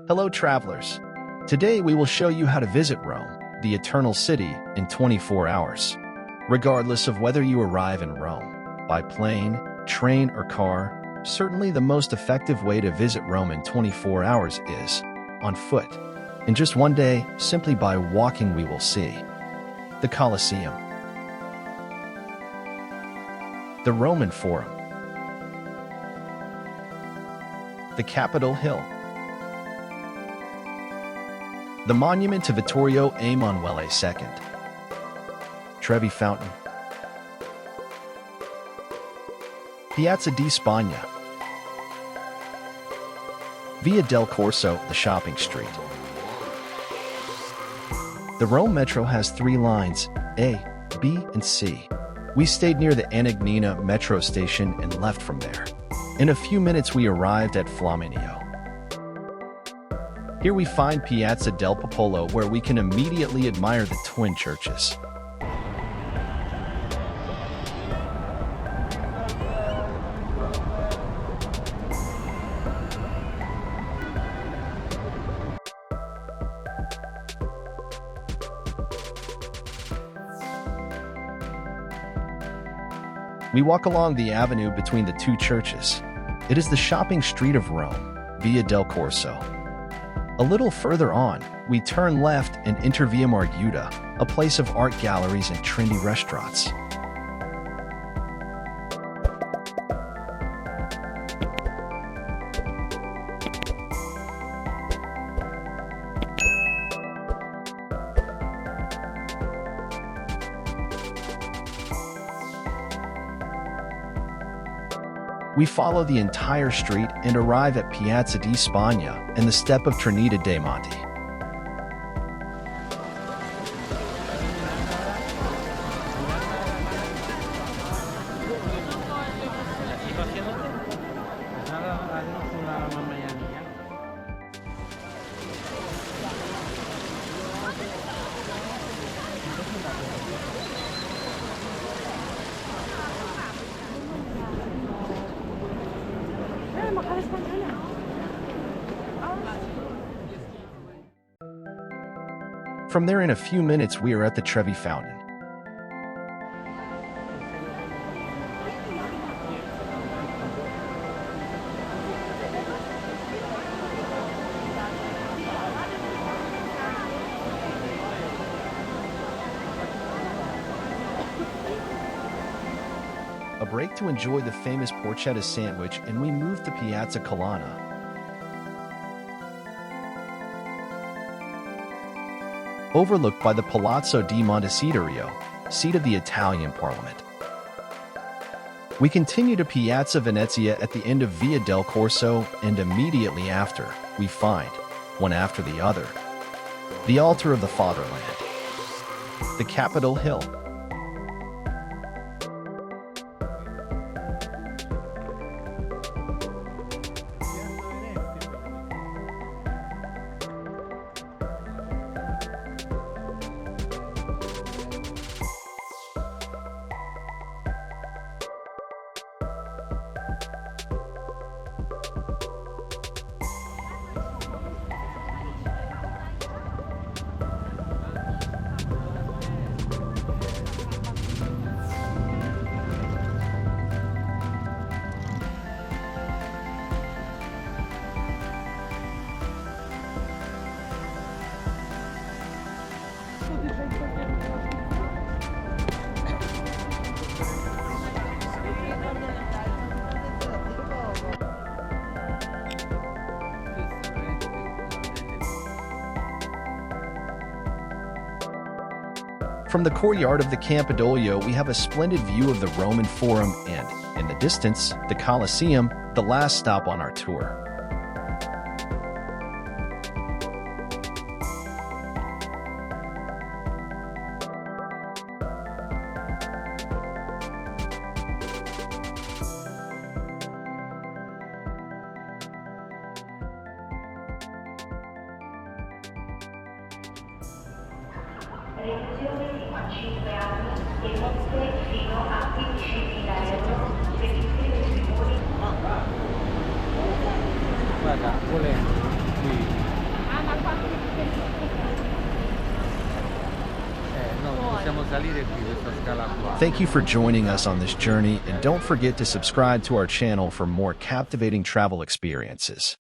Hello, travelers. Today we will show you how to visit Rome, the eternal city, in 24 hours. Regardless of whether you arrive in Rome by plane, train, or car, certainly the most effective way to visit Rome in 24 hours is on foot. In just one day, simply by walking, we will see the Colosseum, the Roman Forum, the Capitol Hill, the monument to Vittorio Emanuele II, Trevi Fountain, Piazza di Spagna, Via del Corso, the shopping street. The Rome Metro has 3 lines, A, B, and C. We stayed near the Anagnina metro station and left from there. In a few minutes we arrived at Flaminio. Here we find Piazza del Popolo, where we can immediately admire the twin churches. We walk along the avenue between the 2 churches. It is the shopping street of Rome, Via del Corso. A little further on, we turn left and enter Via Margutta, a place of art galleries and trendy restaurants. We follow the entire street and arrive at Piazza di Spagna and the step of Trinità dei Monti. From there, in a few minutes, we are at the Trevi Fountain. A break to enjoy the famous porchetta sandwich, and we move to Piazza Colonna. Overlooked by the Palazzo di Montecitorio, seat of the Italian Parliament. We continue to Piazza Venezia at the end of Via del Corso, and immediately after, we find, one after the other, the altar of the fatherland, the Capitol Hill. From the courtyard of the Campidoglio, we have a splendid view of the Roman Forum and, in the distance, the Colosseum, the last stop on our tour. Riduzione di 5 anni e multe fino a 15.000 euro per chi scrive sui muri. Guarda, volendo, qui Dobbiamo salire qui questa scala qua. Thank you for joining us on this journey, and don't forget to subscribe to our channel for more captivating travel experiences.